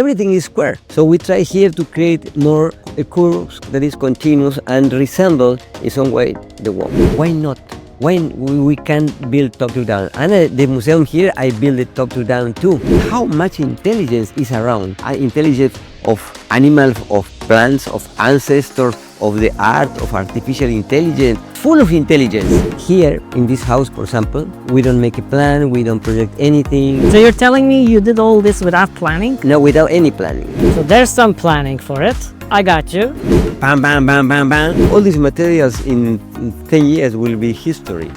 everything is square. So we try here to create more a curve that is continuous and resemble in some way the wall. Why not? When we can build top to down, and the museum here I build it top to down too. How much intelligence is around? Intelligence of animals, of plants, of ancestors, of the art, of artificial intelligence, full of intelligence. Here in this house, for example, we don't make a plan, we don't project anything. So you're telling me you did all this without planning? No, without any planning. So there's some planning for it. I got you. Bam, bam, bam, bam, bam. All these materials in 10 years will be history.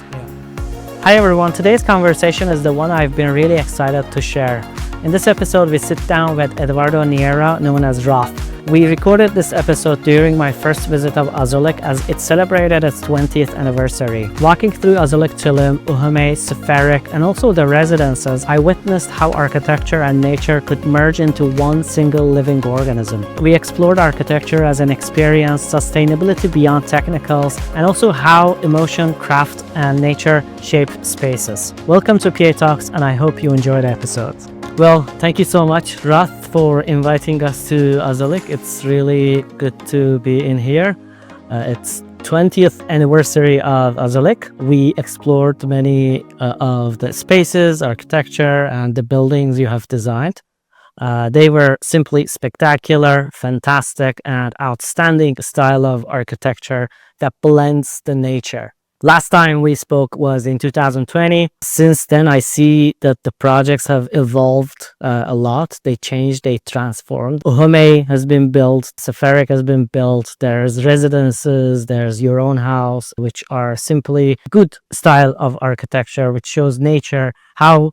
Hi everyone, today's conversation is the one I've been really excited to share. In this episode, we sit down with Eduardo Neira, known as Roth. We recorded this episode during my first visit of AZULIK as it celebrated its 20th anniversary. Walking through AZULIK Tulum, Uhume, SFER IK, and also the residences, I witnessed how architecture and nature could merge into one single living organism. We explored architecture as an experience, sustainability beyond technicals, and also how emotion, craft, and nature shape spaces. Welcome to PA Talks, and I hope you enjoy the episode. Well, thank you so much, Roth, for inviting us to AZULIK. It's really good to be in here. It's 20th anniversary of AZULIK. We explored many of the spaces, architecture, and the buildings you have designed. They were simply spectacular, fantastic, and outstanding style of architecture that blends the nature. Last time we spoke was in 2020. Since then, I see that the projects have evolved a lot. They changed, they transformed. Uhume has been built, SFER IK has been built. There's residences, there's your own house, which are simply good style of architecture, which shows nature, how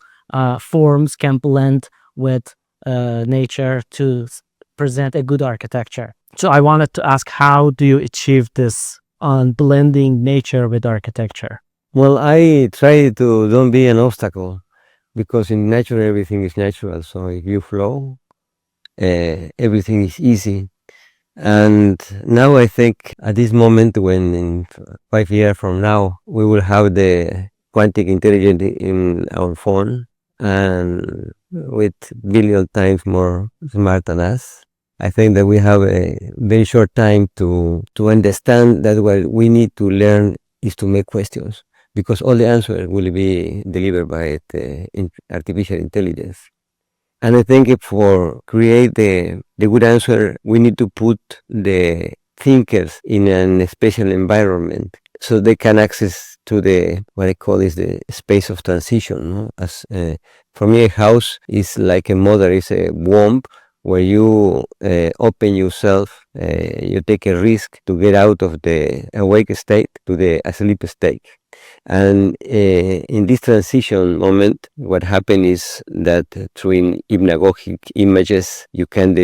forms can blend with nature to present a good architecture. So I wanted to ask, how do you achieve this on blending nature with architecture? Well, I try to don't be an obstacle, because in nature everything is natural. So if you flow, everything is easy. And now I think at this moment, when in 5 years from now we will have the quantum intelligence in our phone and with billion times more smart than us, I think that we have a very short time to understand that what we need to learn is to make questions, because all the answers will be delivered by the artificial intelligence. And I think if for create the good answer, we need to put the thinkers in a special environment so they can access to the, what I call is the space of transition. No? As for me, a house is like a mother, is a womb, where you open yourself, you take a risk to get out of the awake state to the asleep state. And in this transition moment, what happens is that through hypnagogic images, you can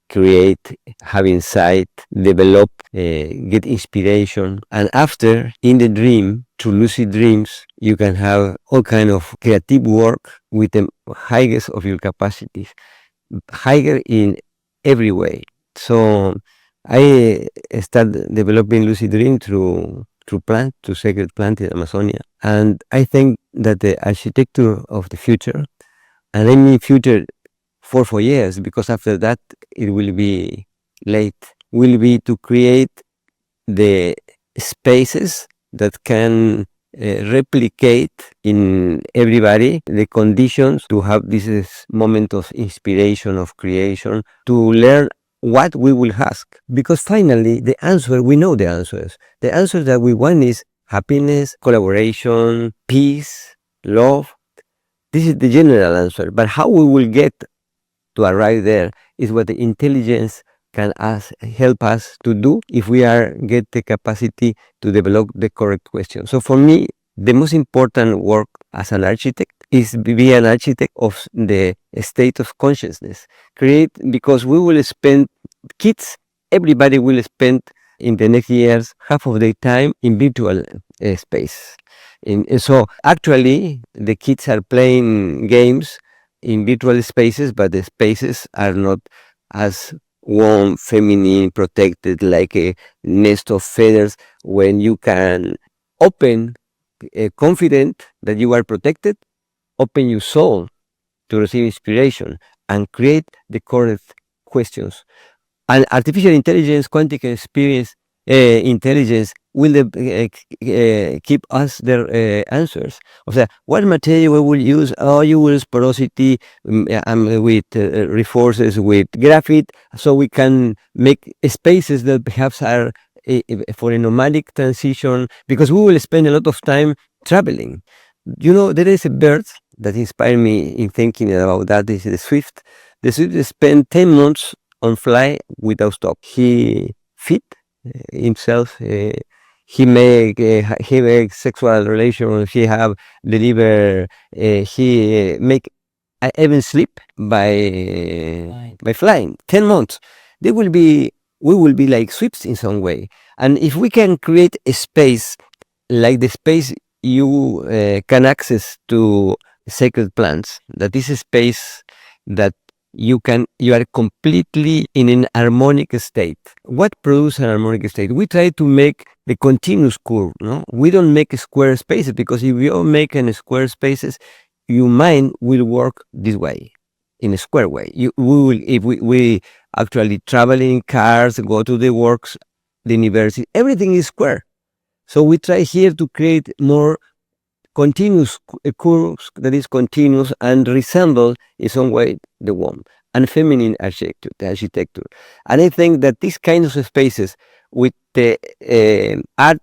create, have insight, develop, get inspiration. And after, in the dream, through lucid dreams, you can have all kind of creative work with the highest of your capacities, higher in every way. So I started developing lucid dream through plant, to sacred plant in Amazonia. And I think that the architecture of the future, and I mean future 4 years, because after that it will be late, will be to create the spaces that can replicate in everybody the conditions to have this moment of inspiration, of creation, to learn what we will ask. Because finally, the answer, we know the answers. The answer that we want is happiness, collaboration, peace, love. This is the general answer. But how we will get to arrive there is what the intelligence can help us to do if we get the capacity to develop the correct question. So for me, the most important work as an architect is be an architect of the state of consciousness. Because we will spend, kids, everybody will spend in the next years half of their time in virtual space. So actually, the kids are playing games in virtual spaces, but the spaces are not as warm, feminine, protected, like a nest of feathers, when you can open, confident that you are protected, open your soul to receive inspiration. and create the correct questions. And artificial intelligence, quantum experience, intelligence will keep us their answers. O sea, what material we will use? Oh, you will use porosity with reinforces with graphite, so we can make spaces that perhaps are for a nomadic transition, because we will spend a lot of time traveling. You know, there is a bird that inspired me in thinking about that. Is the swift. The swift spent 10 months on fly without stop. He feed himself. He make sexual relations. He have deliver. He make even sleep by flying. 10 months. They will be. We will be like swifts in some way. And if we can create a space like the space you can access to sacred plants, that is a space that you are completely in an harmonic state. What produces an harmonic state? We try to make the continuous curve. No, we don't make square spaces, because if you make in square spaces, your mind will work this way, in a square way. We will, if we actually travel in cars, go to the works, the university, everything is square. So we try here to create more continuous curves that is continuous and resemble in some way the warm and feminine architecture, the architecture. And I think that these kinds of spaces with the art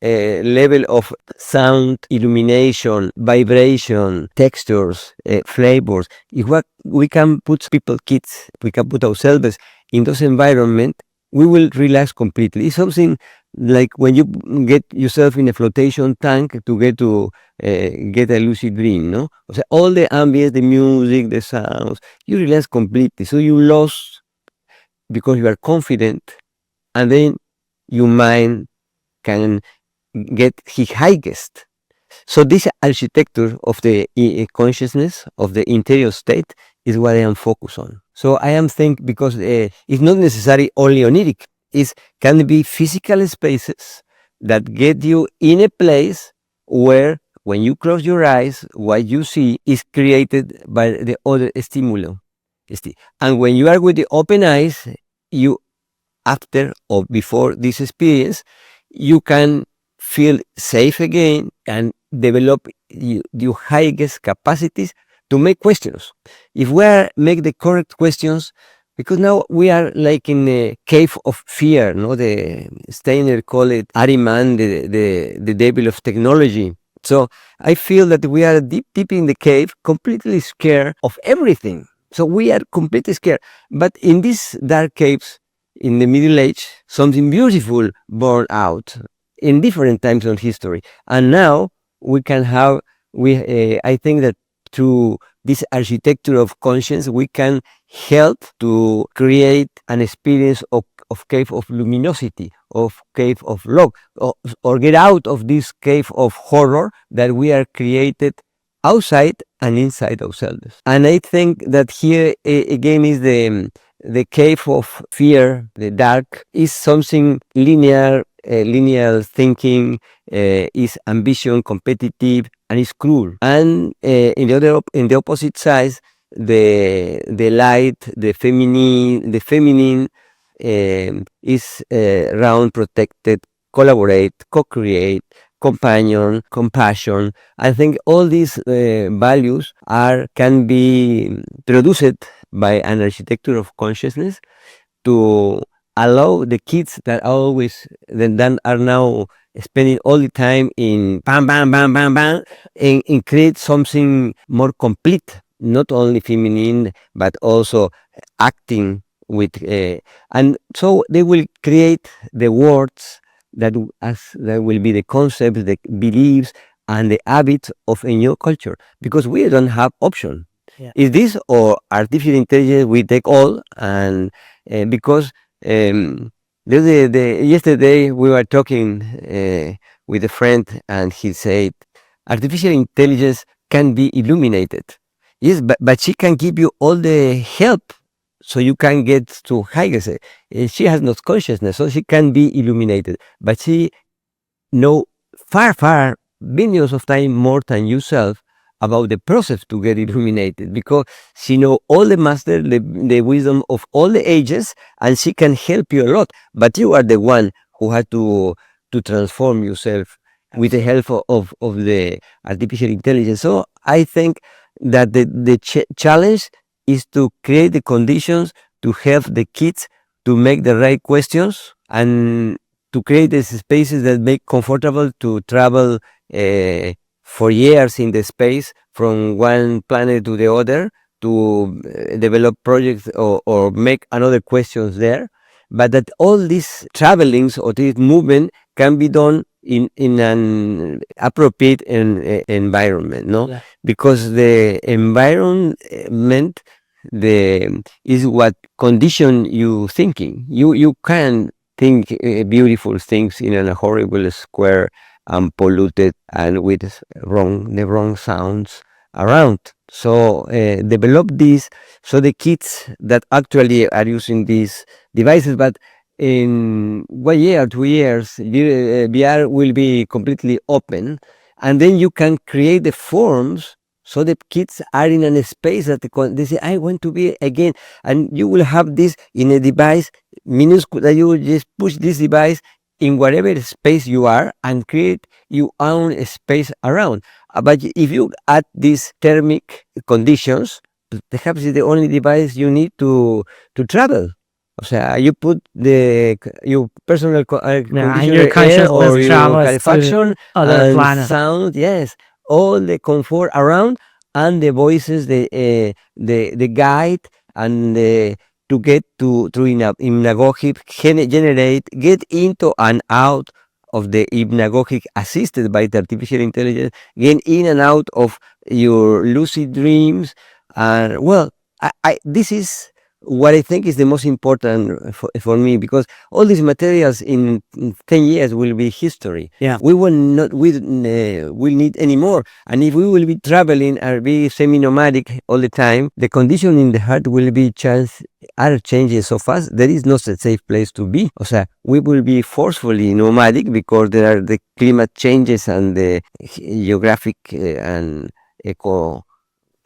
level of sound, illumination, vibration, textures, flavors, if we can put people, kids, we can put ourselves in those environments, we will relax completely. It's something like when you get yourself in a flotation tank to get a lucid dream, no? O sea, all the ambience, the music, the sounds, you relax completely. So you lost because you are confident, and then your mind can get his highest. So this architecture of the consciousness of the interior state is what I am focused on. So I am think, because it's not necessarily only oniric. It can be physical spaces that get you in a place where when you close your eyes, what you see is created by the other stimulus. And when you are with the open eyes, you, after or before this experience, you can feel safe again and develop your highest capacities to make questions. If we make the correct questions, because now we are like in a cave of fear, no? The Steiner called it Ahriman, the devil of technology. So I feel that we are deep in the cave, completely scared of everything. So we are completely scared. But in these dark caves, in the Middle Age, something beautiful born out in different times of history. And now we can have, I think that through this architecture of conscience, we can help to create an experience of cave of luminosity, of cave of love, or get out of this cave of horror that we are created outside and inside ourselves. And I think that here again is the cave of fear, the dark, is something linear, linear thinking, is ambition, competitive, and is cruel. And in the opposite side, the light, the feminine is round, protected, collaborate, co-create, companion, compassion. I think all these values can be produced by an architecture of consciousness to allow the kids that are now spending all the time in bam bam bam bam bam, and create something more complete, not only feminine but also acting with and so they will create the words that will be the concepts, the beliefs, and the habits of a new culture, because we don't have option. Yeah. Is this or artificial intelligence we take all, and because yesterday we were talking with a friend, and he said artificial intelligence can be illuminated. Yes, but she can give you all the help so you can get to higher. She has no consciousness, so she can be illuminated, but she know far billions of times more than yourself about the process to get illuminated, because she know all the master, the wisdom of all the ages, and she can help you a lot. But you are the one who had to transform yourself with the help of the artificial intelligence. So I think that the challenge is to create the conditions to help the kids to make the right questions, and to create these spaces that make comfortable to travel for years in the space from one planet to the other, to develop projects, or make another questions there. But that all these travelings or this movement can be done in an appropriate environment, no? Yeah. Because the environment is what condition you thinking. You can think beautiful things in a horrible square and polluted and with the wrong sounds around. So develop this, so the kids that actually are using these devices, but in 1 year, 2 years, VR will be completely open, and then you can create the forms, so the kids are in a space that they say, I want to be again, and you will have this in a device, minuscule, that you will just push this device in whatever space you are and create your own space around. But if you add these thermic conditions, perhaps it's the only device you need to travel. O sea, you put your personal Yeah, and conditioner your air or consciousness your travels calefacción to other and planets. sound, yes, all the comfort around, and the voices, the guide, and to get to through hypnagogic, generate, get into and out of the hypnagogic assisted by the artificial intelligence, get in and out of your lucid dreams. And well, this is what I think is the most important for me, because all these materials in 10 years will be history. Yeah. We will not will need any more. And if we will be traveling or be semi-nomadic all the time, the condition in the heart will be are changing so fast. There is not a safe place to be. O sea, we will be forcefully nomadic because there are the climate changes and the geographic and eco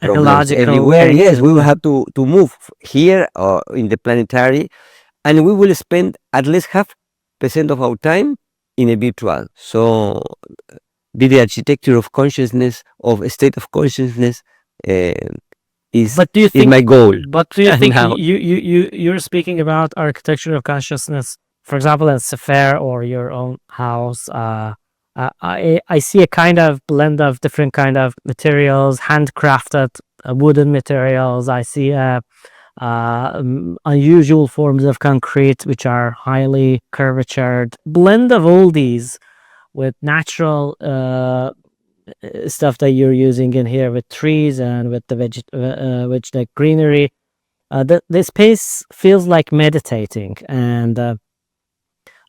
problems Ecological everywhere. way. Yes, we will have to move here or in the planetary, and we will spend at least 0.5% of our time in a virtual. So, be the architecture of consciousness, of a state of consciousness, is But do you is think? my goal. But do you think Now. you're speaking about architecture of consciousness, for example, in SFER or your own house? I see a kind of blend of different kind of materials, handcrafted wooden materials. I see unusual forms of concrete which are highly curvatured. Blend of all these with natural stuff that you're using in here, with trees and with the with the greenery. The space feels like meditating, and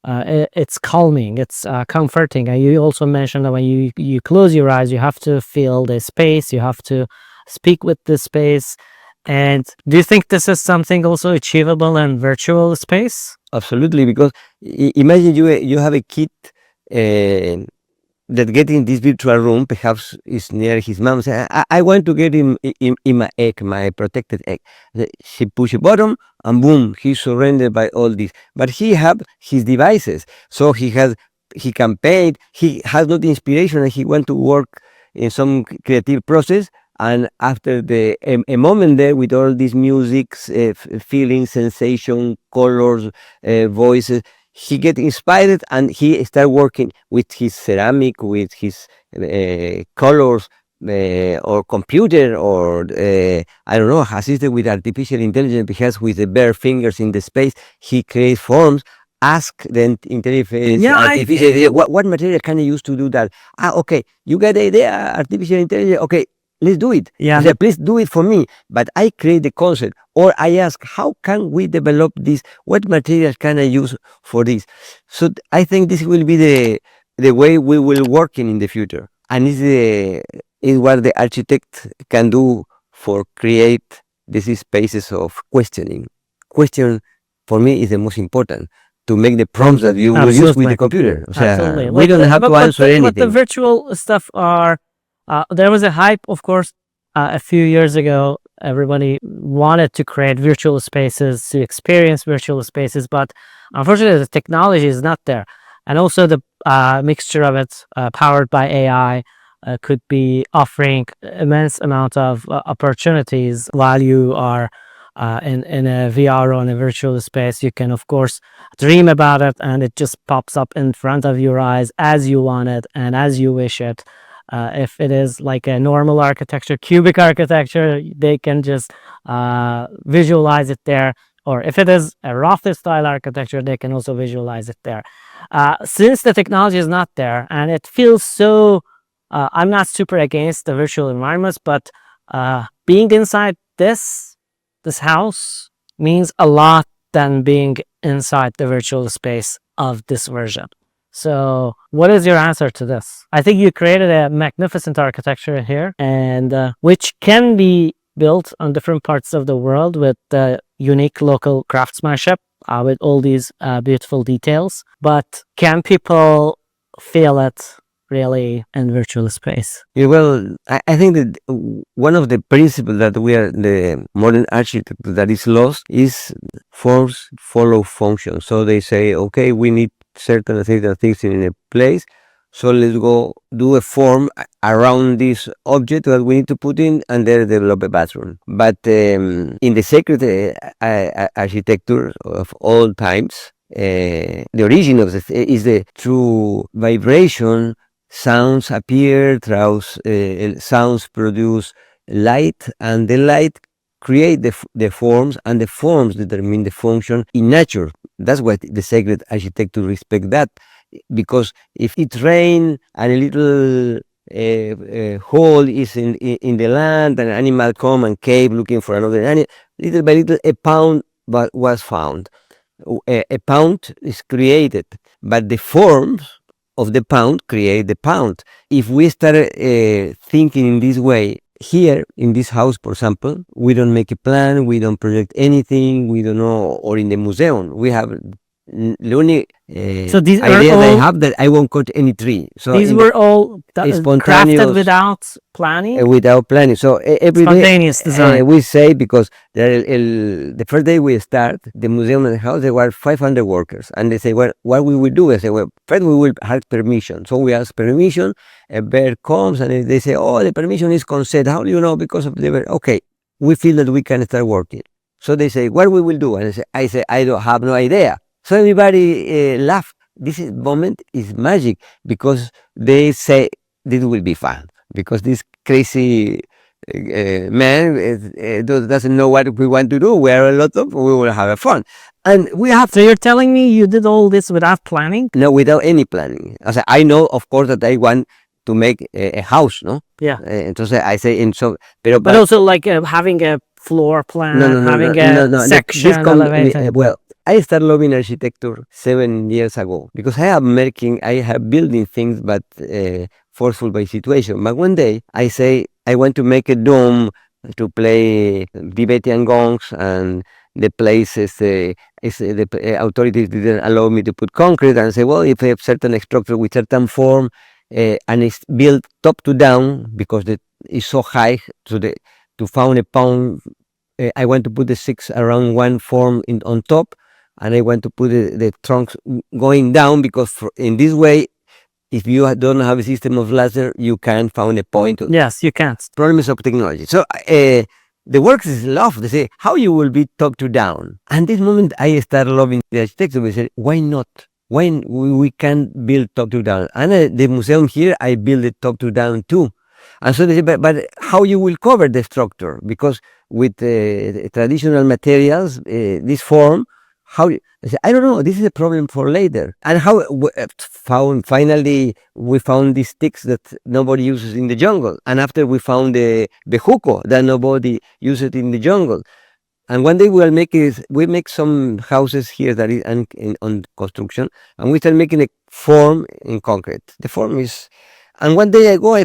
it's calming, it's comforting. And you also mentioned that when you close your eyes, you have to feel the space, you have to speak with the space. And do you think this is something also achievable in virtual space? Absolutely, because imagine you have a kid that get in this virtual room, perhaps is near his mom. Say, I want to get him in my egg, my protected egg. She push a button, and boom, he's surrendered by all this. But he have his devices, so he can paint. He has not inspiration, and he want to work in some creative process. And after a moment there with all these musics, feelings, sensation, colors, voices, he get inspired, and he start working with his ceramic, with his colors, or computer, or I don't know, assisted with artificial intelligence, because with the bare fingers in the space, he creates forms. Ask the interface, Yeah, artificial, what material can I use to do that? Okay, you got the idea, artificial intelligence. Okay, let's do it. Yeah, I say, please do it for me. But I create the concept, or I ask, how can we develop this? What materials can I use for this? So I think this will be the way we will work in the future, and is what the architect can do for create these spaces of questioning. Question for me is the most important, to make the prompts that you will use with the computer. O sea, Absolutely. we don't have to answer But the anything. virtual stuff are There was a hype, of course, a few years ago. Everybody wanted to create virtual spaces, to experience virtual spaces, but unfortunately, the technology is not there. And also, the mixture of it, powered by AI, could be offering immense amount of opportunities while you are in a VR or in a virtual space. You can, of course, dream about it, and it just pops up in front of your eyes as you want it and as you wish it. If it is like a normal architecture, cubic architecture, they can just visualize it there. Or if it is a Roth style architecture, they can also visualize it there. Since the technology is not there, and it feels so, I'm not super against the virtual environments, but being inside this house means a lot than being inside the virtual space of this version. So what is your answer to this? I think you created a magnificent architecture here, and which can be built on different parts of the world with unique local craftsmanship, with all these beautiful details. But can people feel it really in virtual space? Yeah, well, I think that one of the principles that we are the modern architect that is lost is forms follow function. So they say, okay, we need certain things in a place. So let's go do a form around this object that we need to put in, and then develop a bathroom. But in the sacred architecture of all times, the origin of this is the true vibration. Sounds appear, sounds produce light, and the light create the forms, and the forms determine the function in nature. That's why the sacred architecture respect that, because if it rain and a little hole is in the land, and an animal come and cave looking for another animal, little by little a pound was found. A pound is created, but the forms of the pound create the pound. If we start thinking in this way, here in this house, for example, we don't make a plan, we don't project anything, we don't know, or in the museum, we have the only So these idea are that I all, have that I won't cut any tree. So these in were all crafted spontaneous, without planning, without planning. So every day spontaneous design. we say, because the first day we start the museum and the house, there were 500 workers, and they say, well, what we will do? I say, well, first we will ask permission. So we ask permission. A bird comes, and they say, oh, the permission is consent. How do you know? Because of the bird. Okay, we feel that we can start working. So they say, what we will do? And I say, I don't have no idea. So everybody laughed. This moment is magic, because they say this will be fun, because this crazy man doesn't know what we want to do. We are we will have fun, and we have. So you're telling me you did all this without planning? No, without any planning. I say, I know, of course, that I want to make a house, no? Yeah. Entonces I say, But also like having a floor plan, having a section, elevator. Well, I started loving architecture 7 years ago, because I have building things, but forceful by situation. But one day I say I want to make a dome to play Tibetan gongs, and the places the authorities didn't allow me to put concrete, and say, well, if I have certain structure with certain form, and it's built top to down, because it's so high, to found a pound, I want to put the six around one form on top, and I want to put the trunks going down, because in this way, if you don't have a system of laser, you can't find a point. Yes, you can't. Problems of technology. So the works is love. They say, how you will be top to down. And this moment, I started loving the architecture. We said, why not? Why we can build top to down? And the museum here, I build it top to down too. And so they say, but how you will cover the structure? Because with traditional materials, this form, I say, I don't know. This is a problem for later. And how finally we found these sticks that nobody uses in the jungle. And after we found the bejuco that nobody uses in the jungle. And one day we make some houses here that is on construction, and we start making a form in concrete. The form is, and one day I go,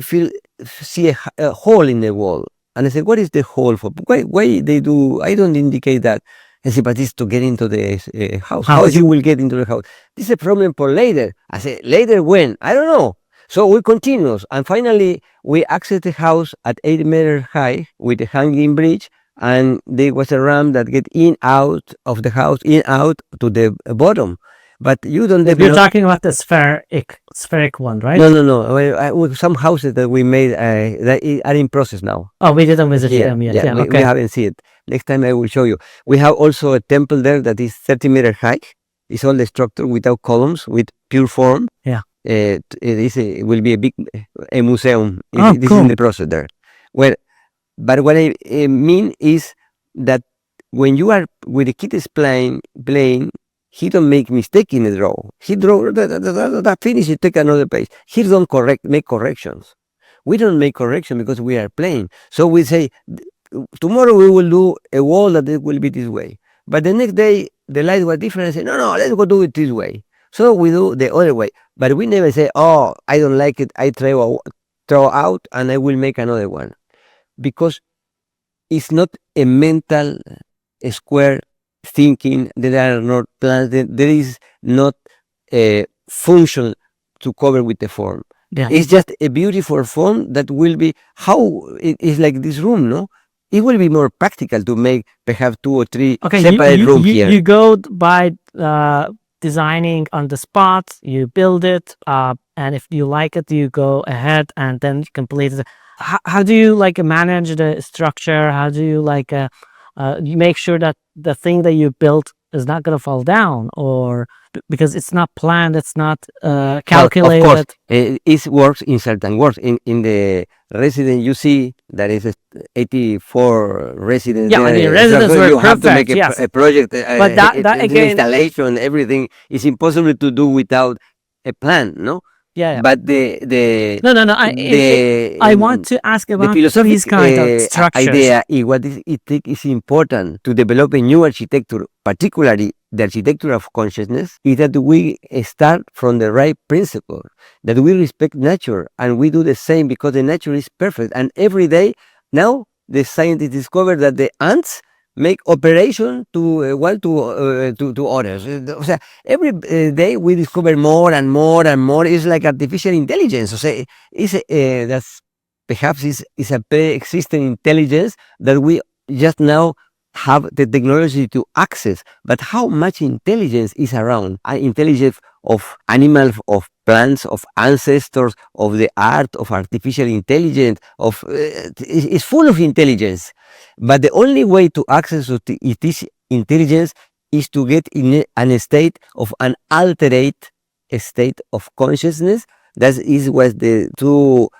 see a hole in the wall, and I say, what is the hole for? Why they do? I don't indicate that. I say, but it's to get into the house. How you will get into the house? This is a problem for later. I say, later when? I don't know. So we continue, and finally we access the house at 8 meters high with a hanging bridge, and there was a ramp that get in out of the house, in out to the bottom. But you don't You're develop. talking about the spheric one, right? No. Some houses that we made that are in process now. Oh, we didn't visit them yet. Yeah, we okay. haven't seen it. Next time I will show you. We have also a temple there that is 30 meters high. It's all the structure without columns, with pure form. Yeah. It will be a museum. Oh, This is cool. in the process there. But what I mean is that when you are with the kid is playing, he don't make mistake in the draw. He draw that finish, he take another page. He don't make corrections. We don't make correction because we are playing. So we say, tomorrow we will do a wall that it will be this way. But the next day, the light was different. I say, no, let's go do it this way. So we do the other way. But we never say, oh, I don't like it. I throw out and I will make another one. Because it's not a mental square thinking. There are not plans. There is not a function to cover with the form. Yeah. It's just a beautiful form that will be how it is like this room, no? It will be more practical to make perhaps 2 or 3 separate rooms here. You go by designing on the spot, you build it, and if you like it, you go ahead and then complete it. How do you like manage the structure? How do you like you make sure that the thing that you built is not going to fall down, or because it's not planned, it's not calculated? Of course, it works in certain works. In the residence, you see that is 84 residents. Yeah, the residents were you perfect. Have to make a project, but that again, installation, everything is impossible to do without a plan, no? Yeah. But the no. I want to ask about these kind of structures. Idea. What is important to develop a new architecture, particularly the architecture of consciousness, is that we start from the right principle, that we respect nature, and we do the same because the nature is perfect. And every day now, the scientists discover that the ants make operation to others. Every day we discover more and more and more. It's like artificial intelligence. That's perhaps is a pre-existing intelligence that we just now have the technology to access. But how much intelligence is around? Intelligence of animals, of plants, of ancestors, of the art, of artificial intelligence, it's full of intelligence. But the only way to access this intelligence is to get in a state of an altered state of consciousness. That is what the two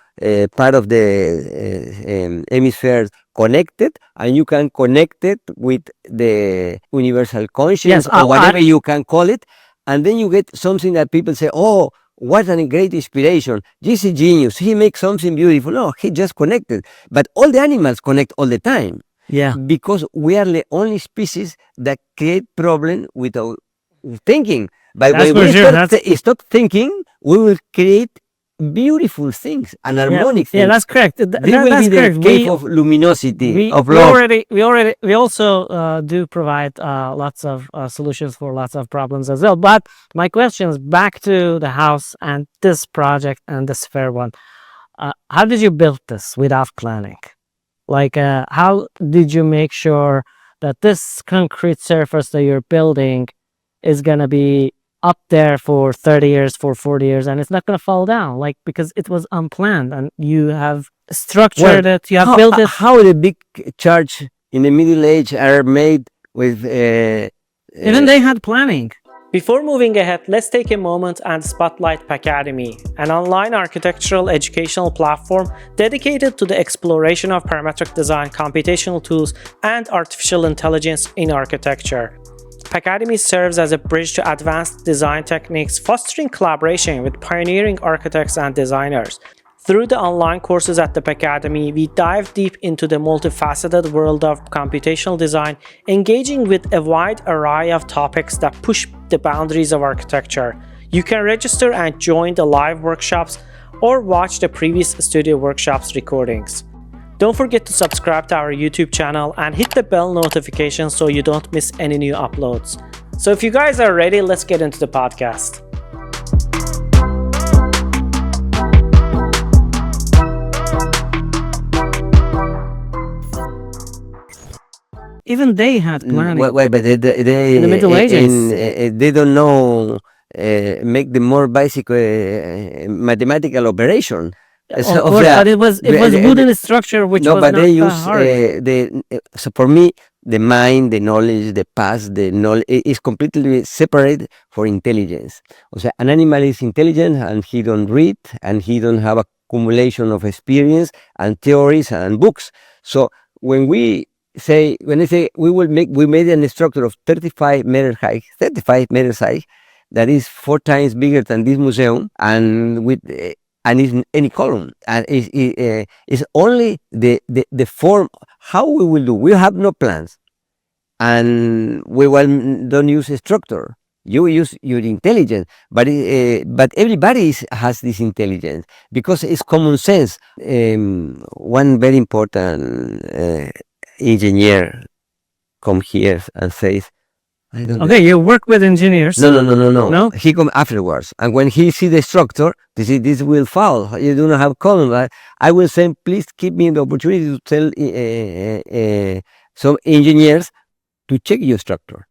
part of the hemispheres connected, and you can connect it with the universal consciousness, or whatever you can call it. And then you get something that people say, oh, what a great inspiration. This is genius. He makes something beautiful. No, he just connected. But all the animals connect all the time. Yeah. Because we are the only species that create problem without thinking. But when we stop thinking, we will create beautiful things and harmonic things. Yeah, that's correct. This will be the cave of luminosity, of love. We also do provide lots of solutions for lots of problems as well. But my question is back to the house and this project and the SFER one. How did you build this without planning? Like, how did you make sure that this concrete surface that you're building is going to be up there for 30 years, for 40 years, and it's not going to fall down, like, because it was unplanned and you have structured it, you have built it. How the big church in the Middle Age are made with... Even they had planning. Before moving ahead, let's take a moment and spotlight Pacademy, an online architectural educational platform dedicated to the exploration of parametric design, computational tools, and artificial intelligence in architecture. Pacademy serves as a bridge to advanced design techniques, fostering collaboration with pioneering architects and designers. Through the online courses at the Pacademy, we dive deep into the multifaceted world of computational design, engaging with a wide array of topics that push the boundaries of architecture. You can register and join the live workshops or watch the previous studio workshops recordings. Don't forget to subscribe to our YouTube channel and hit the bell notification so you don't miss any new uploads. So if you guys are ready, let's get into the podcast. even they had planning. Well, but they In the Middle Ages. they don't know make the more basic mathematical operation. Of course, but it was wooden structure, which no, was but not they that use hard. so for me, the mind, the knowledge, the past, the knowledge is completely separate for intelligence. O sea, an animal is intelligent and he don't read and he don't have accumulation of experience and theories and books. So when I say we made a structure of 35 meters high, 35 meters high, that is 4 times bigger than this museum, and with and is any column, and is only the form. How we will do? We have no plans, and we don't use a structure. You use your intelligence, but everybody has this intelligence because it's common sense. One very important engineer come here and says, I don't Okay, you work with engineers. No. He come afterwards, and when he see the structure, this will fall. You do not have column. I will say, please give me the opportunity to tell some engineers to check your structure.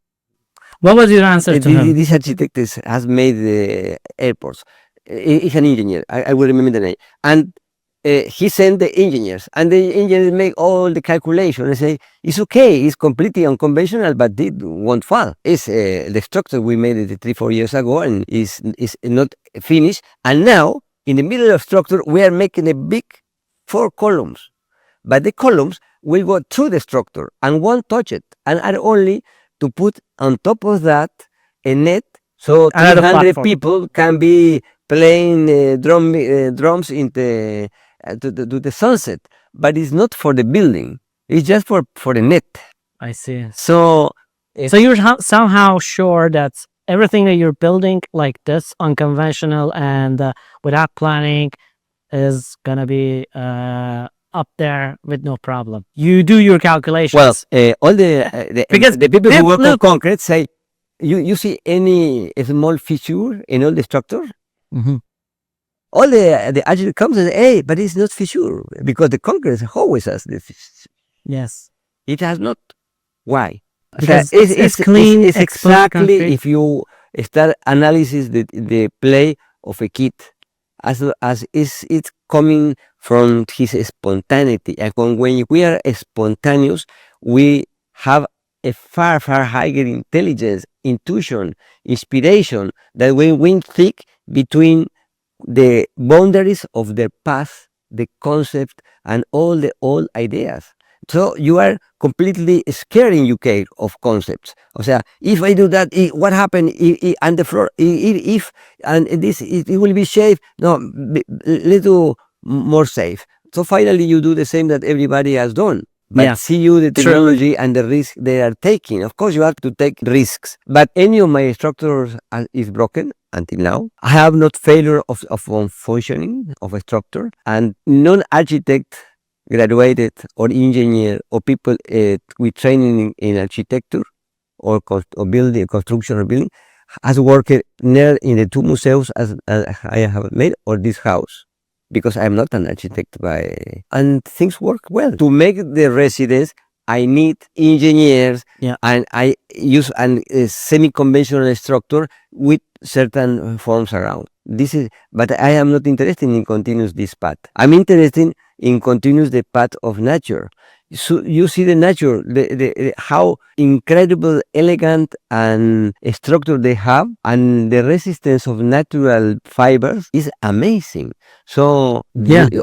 What was your answer to him? This architect has made the airports. He's an engineer. I will remember the name. And he sent the engineers, and the engineers make all the calculations and say, it's okay, it's completely unconventional, but it won't fall. It's the structure we made it 3-4 years ago and is not finished. And now, in the middle of structure, we are making a big 4 columns. But the columns will go through the structure and won't touch it, and are only to put on top of that a net so 300 people can be playing drums in the to the sunset. But it's not for the building; it's just for the net. I see. So you're somehow sure that everything that you're building like this, unconventional and without planning, is gonna be up there with no problem. You do your calculations. Well, all the people who work on concrete say, you see any small fissure in all the structure? Mm-hmm. All the architect comes and say, hey, but it's not fissure because the concrete always has the fissure. Yes, it has not. Why? Because it's clean. It's exactly if you start analysis the play of a kid, as it's coming from his spontaneity, and when we are spontaneous, we have a far higher intelligence, intuition, inspiration that when we think between the boundaries of the past, the concept, and all the old ideas. So you are completely scared in UK of concepts. O sea, if I do that, what happened? And the floor, if and this, it will be safe. No, little more safe. So finally, you do the same that everybody has done. But see you the technology and the risk they are taking. Of course, you have to take risks. But any of my structures is broken until now. I have not failure of functioning of a structure, and non-architect graduated or engineer or people with training in architecture or building, construction or building, has worked near in the 2 museums as I have made, or this house. Because I'm not an architect and things work well. To make the residence, I need engineers, and I use a semi-conventional structure with certain forms around. But I am not interested in continuous this path. I'm interested in continuous the path of nature. So you see the nature, how incredible, elegant, and structure they have, and the resistance of natural fibers is amazing. So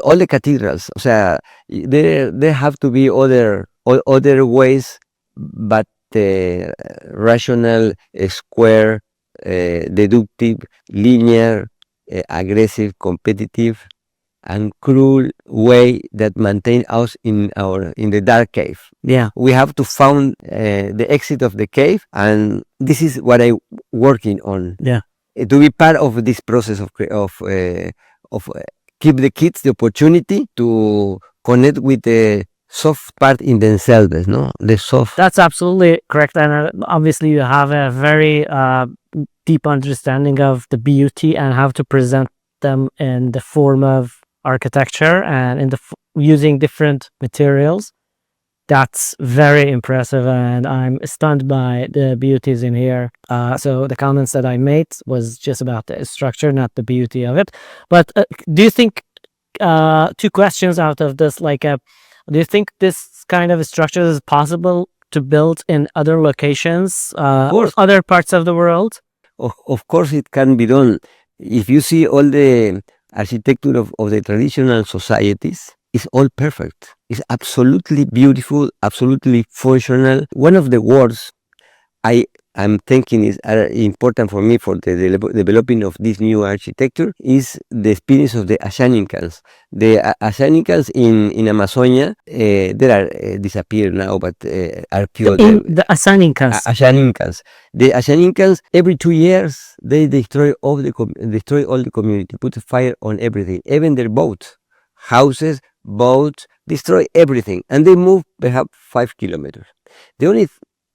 all the cathedrals, o sea, there have to be other ways, but rational, square, deductive, linear, aggressive, competitive, and cruel way that maintain us in the dark cave. We have to find the exit of the cave, and this is what I working on. To be part of this process of give the kids the opportunity to connect with the soft part in themselves, no? The soft. That's absolutely correct, and obviously you have a very deep understanding of the beauty and how to present them in the form of architecture and in using different materials. That's very impressive, and I'm stunned by the beauties in here. So the comments that I made was just about the structure, not the beauty of it. But do you think, two questions out of this, do you think this kind of structure is possible to build in other locations, or other parts of the world? Of course, it can be done. If you see all the architecture of the traditional societies, it's all perfect. It's absolutely beautiful, absolutely functional. One of the words I am thinking is important for me for the developing of this new architecture is the experience of the Ashanikans. The Ashanikans in Amazonia, they are disappeared now, but are pure. The Asaninkas. Ashanikans. The Ashanikans, every 2 years, they destroy all the community, put fire on everything, even their boats, houses, boats, destroy everything, and they move perhaps 5 kilometers. The only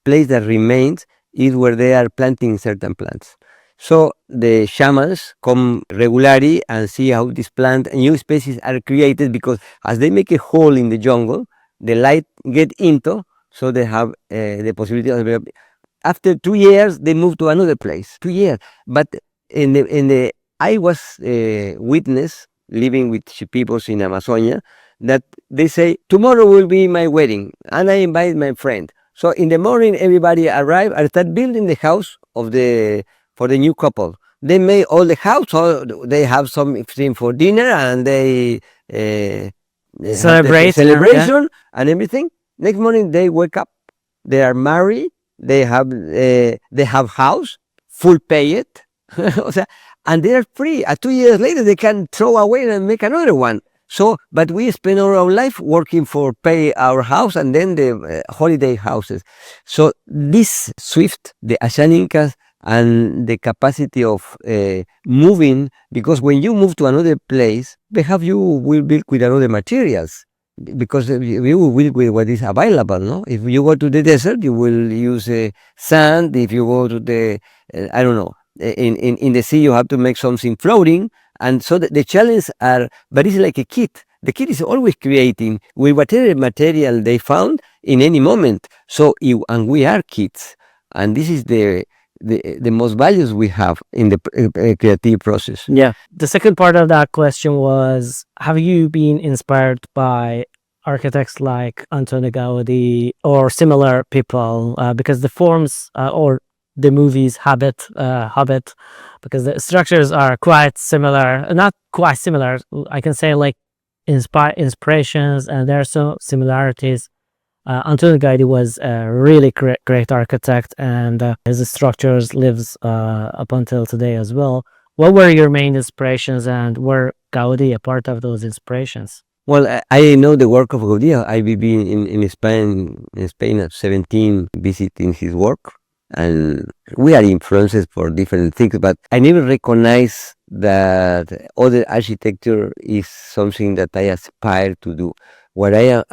place that remains is where they are planting certain plants. So the shamans come regularly and see how these plant new species are created, because as they make a hole in the jungle, the light get into, so they have the possibility of developing. After 2 years, they move to another place. 2 years, but in the I was witness living with people in Amazonia that they say tomorrow will be my wedding, and I invite my friend. So in the morning, everybody arrive and start building the house for the new couple. They make all the house, so they have something for dinner, and they Celebrate, have the celebration and everything. Next morning, they wake up. They are married. They have house, full pay it, and they are free. 2 years later, they can throw away and make another one. So, but we spend our life working for pay our house and then the holiday houses. So this Swift, the Ashaninkas, and the capacity of moving, because when you move to another place, perhaps you will build with another materials, because you will build with what is available. No, if you go to the desert, you will use sand. If you go to the, I don't know, in the sea, you have to make something floating. And so the challenges are, but it's like a kit. The kid is always creating with whatever material they found in any moment. So, and we are kids, and this is the most values we have in the creative process. Yeah. The second part of that question was, have you been inspired by architects like Antonio Gaudi or similar people? Because the forms or the movies Hobbit, because the structures are quite similar, not quite similar. I can say like inspirations, and there are some similarities. Antonio Gaudi was a really great architect, and his structures lives up until today as well. What were your main inspirations, and were Gaudi a part of those inspirations? Well, I know the work of Gaudi. I've been in Spain at 17, visiting his work, and we are influenced for different things, but I never recognize that other architecture is something that I aspire to do. What I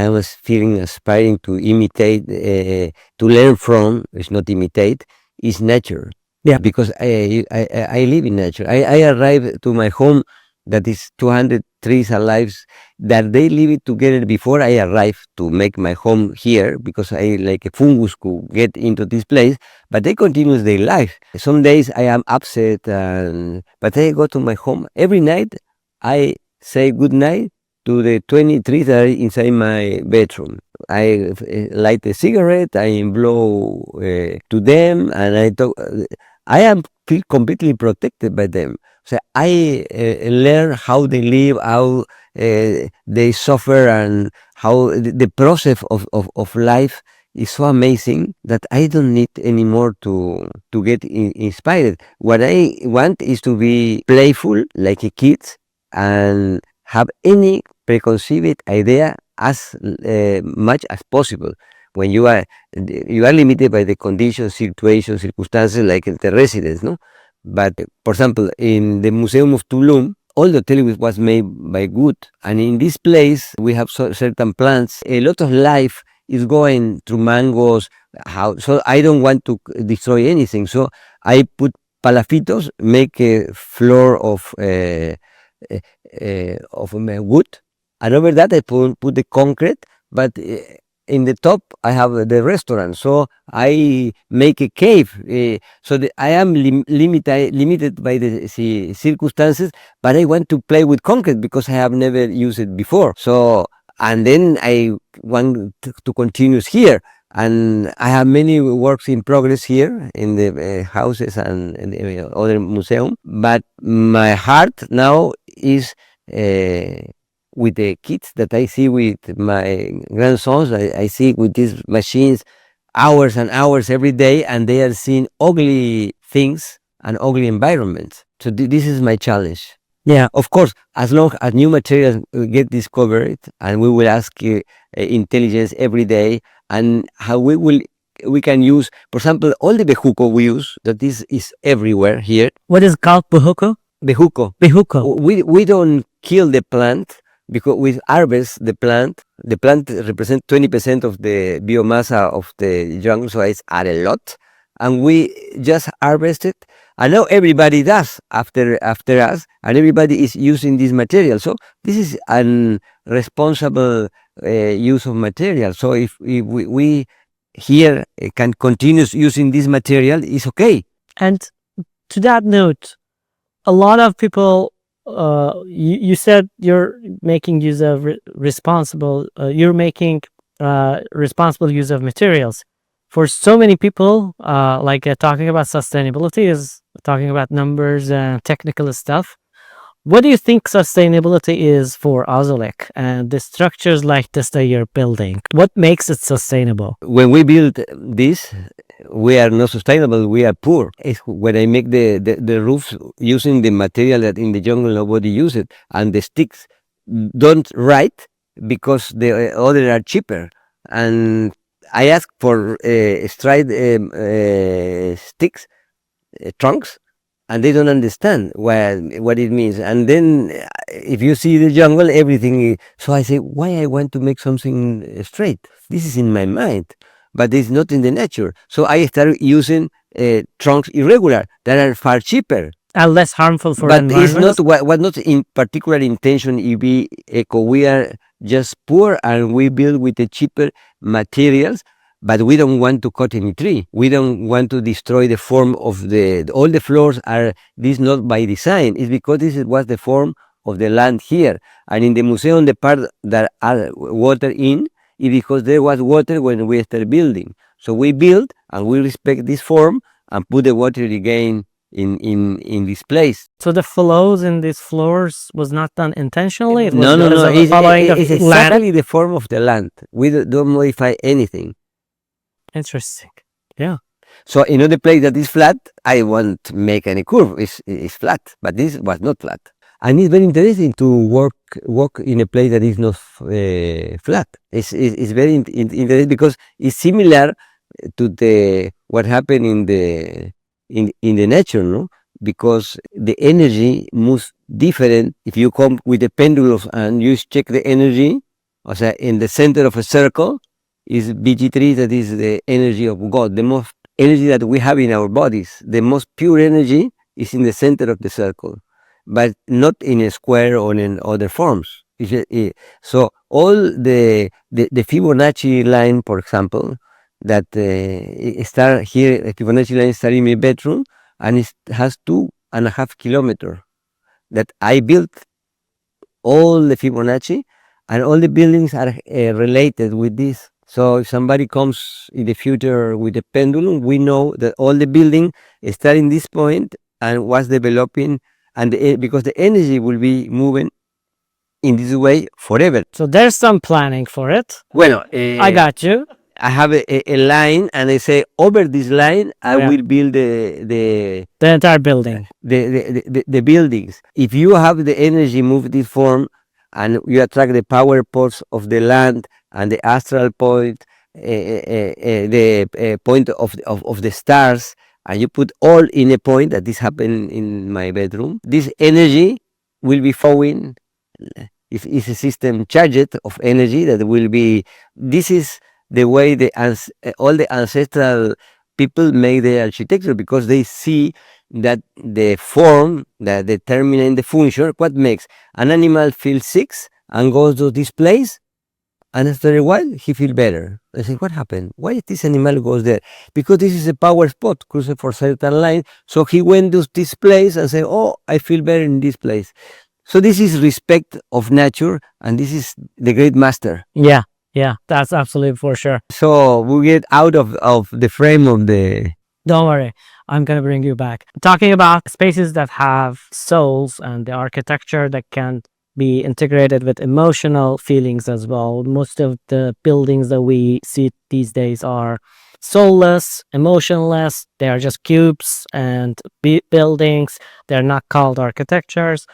was feeling aspiring to imitate, to learn from, is not imitate, is nature. Yeah. Because I live in nature. I arrive to my home that is 200 trees alive, that they leave it together before I arrive to make my home here, because I like a fungus could get into this place, but they continue their life. Some days I am upset, but I go to my home every night. I say good night to the 20 trees that are inside my bedroom. I light a cigarette, I blow to them, and I talk. I am feel completely protected by them. So I learn how they live, how they suffer, and how the process of life is so amazing that I don't need anymore to get inspired. What I want is to be playful like a kid and have any preconceived idea as much as possible. When you are limited by the conditions, situations, circumstances, like the residents, no? But for example, in the Museum of Tulum, all the television was made by wood, and in this place we have certain plants. A lot of life is going through mangoes. So I don't want to destroy anything. So I put palafitos, make a floor of wood, and over that I put the concrete. But in the top I have the restaurant, so I make a cave. So I am limited by the circumstances, but I want to play with concrete because I have never used it before. So, and then I want to continue here. And I have many works in progress here in the houses and in the other museum. But my heart now is with the kids that I see with my grandsons. I see with these machines hours and hours every day, and they are seeing ugly things and ugly environments. So this is my challenge. Yeah. Of course, as long as new materials get discovered, and we will ask intelligence every day, and how we can use, for example, all the bejuco we use, that this is everywhere here. What is called bejuco? Bejuco. Bejuco. We don't kill the plant because we harvest the plant. The plant represents 20% of the biomassa of the jungle, so it's a lot. And we just harvest it. And now everybody does after us, and everybody is using this material. So this is an responsible use of material. So if we here can continue using this material, it's okay. And to that note, a lot of people, you said you're making use of responsible use of materials. For so many people, talking about sustainability is talking about numbers and technical stuff. What do you think sustainability is for AZULIK and the structures like this that you're building? What makes it sustainable? When we build this, we are not sustainable, we are poor. It's when I make the roofs using the material that in the jungle nobody uses, and the sticks don't rot because the other are cheaper. And I ask for straight sticks, trunks, and they don't understand what it means. And then if you see the jungle, everything. So I say, why I want to make something straight? This is in my mind, but it's not in the nature. So I started using trunks irregular that are far cheaper And less harmful for but the it's environment? not what not in particular intention. If be eco, we are just poor and we build with the cheaper materials. But we don't want to cut any tree. We don't want to destroy the form of all the floors are this not by design. It's because this was the form of the land here. And in the museum, the part that are water in is because there was water when we started building. So we build and we respect this form and put the water again in this place. So the flows in these floors was not done intentionally? It was No. because of following It's the land? exactly the form of the land. We don't modify anything. Interesting. Yeah. So in other place that is flat, I won't make any curve. It's flat, but this was not flat. And it's very interesting to walk in a place that is not flat. It's very interesting because it's similar to what happened in the nature, no? Because the energy moves different. If you come with the pendulums and you check the energy, o sea, in the center of a circle is BG3, that is the energy of God, the most energy that we have in our bodies. The most pure energy is in the center of the circle, but not in a square or in other forms. So all the Fibonacci line, for example, that start here, the Fibonacci line start in my bedroom, and it has 2.5 kilometers that I built all the Fibonacci, and all the buildings are related with this. So if somebody comes in the future with a pendulum, we know that all the building start in this point and was developing, and because the energy will be moving in this way forever. So there's some planning for it. Bueno, I got you. I have a line, and I say over this line I Yeah. will build the entire building. the buildings. If you have the energy move this form, and you attract the power poles of the land and the astral point, the point of the stars, and you put all in a point, that this happened in my bedroom, this energy will be flowing. It's a system charged of energy that will be. This is the way all the ancestral people make the architecture, because they see that the form that determines the function, what makes an animal feel sick and goes to this place, And after a while, he feel better. I say, what happened? Why this animal goes there? Because this is a power spot, crossed for certain line. So he went to this place and say, oh, I feel better in this place. So this is respect of nature, and this is the great master. Yeah, yeah, that's absolutely for sure. So we get out of the frame of the. Don't worry, I'm gonna bring you back. Talking about spaces that have souls and the architecture that can be integrated with emotional feelings as well. Most of the buildings that we see these days are soulless, emotionless. They are just cubes and buildings. They're not called architectures.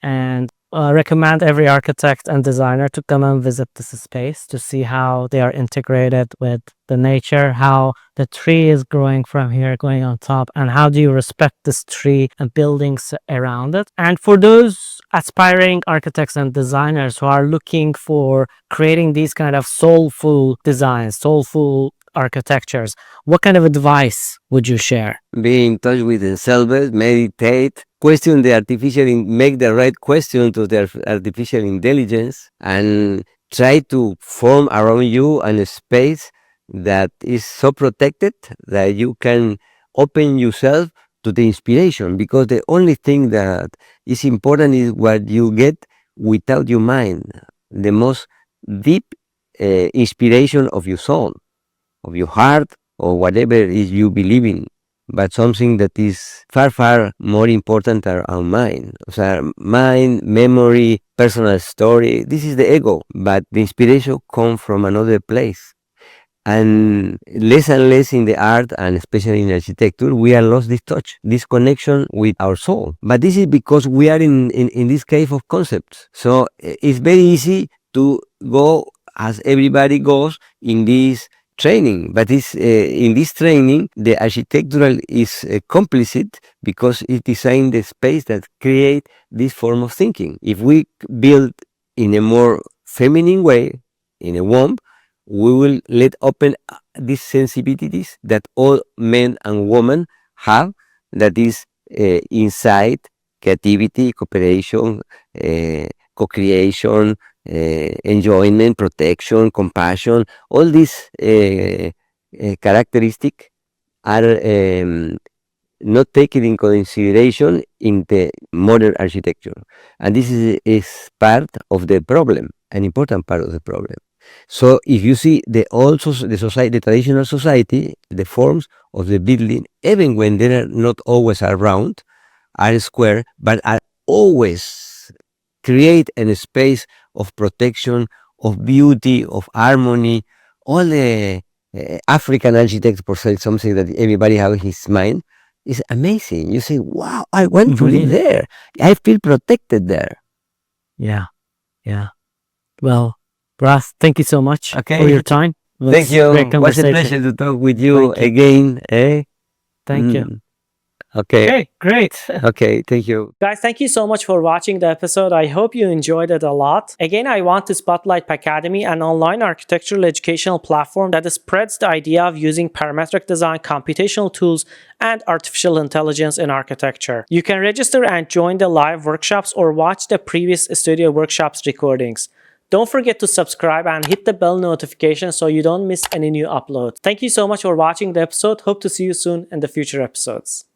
And recommend every architect and designer to come and visit this space to see how they are integrated with the nature, how the tree is growing from here, going on top, and how do you respect this tree and buildings around it. And for those aspiring architects and designers who are looking for creating these kind of soulful designs, soulful architectures, what kind of advice would you share? Be in touch with themselves, meditate, question the make the right question to the artificial intelligence, and try to form around you a space that is so protected that you can open yourself to the inspiration, because the only thing that is important is what you get without your mind, the most deep inspiration of your soul, of your heart, or whatever is you believe in, but something that is far, far more important than our mind. So mind, memory, personal story, this is the ego, but the inspiration comes from another place. And less in the art, and especially in architecture, we are lost this touch, this connection with our soul. But this is because we are in this cave of concepts. So it's very easy to go as everybody goes in this training, but it's, in this training, the architectural is complicit, because it designed the space that create this form of thinking. If we build in a more feminine way, in a womb, we will let open these sensitivities that all men and women have, that is insight, creativity, cooperation, co-creation, enjoyment, protection, compassion. All these characteristics are not taken in consideration in the modern architecture, and this is part of the problem, an important part of the problem. So if you see the society, the traditional society, the forms of the building, even when they are not always round, are square, but are always create a space of protection, of beauty, of harmony. All the African architects, for say something that everybody has in his mind, is amazing. You say, wow, I want to live there. I feel protected there. Yeah, yeah. Well, Roth, thank you so much for your time. Thank you. It was a pleasure to talk with you again. Thank you. Okay, great. Okay, thank you. Guys, thank you so much for watching the episode. I hope you enjoyed it a lot. Again, I want to spotlight Pacademy, an online architectural educational platform that spreads the idea of using parametric design, computational tools, and artificial intelligence in architecture. You can register and join the live workshops or watch the previous studio workshops recordings. Don't forget to subscribe and hit the bell notification so you don't miss any new uploads. Thank you so much for watching the episode. Hope to see you soon in the future episodes.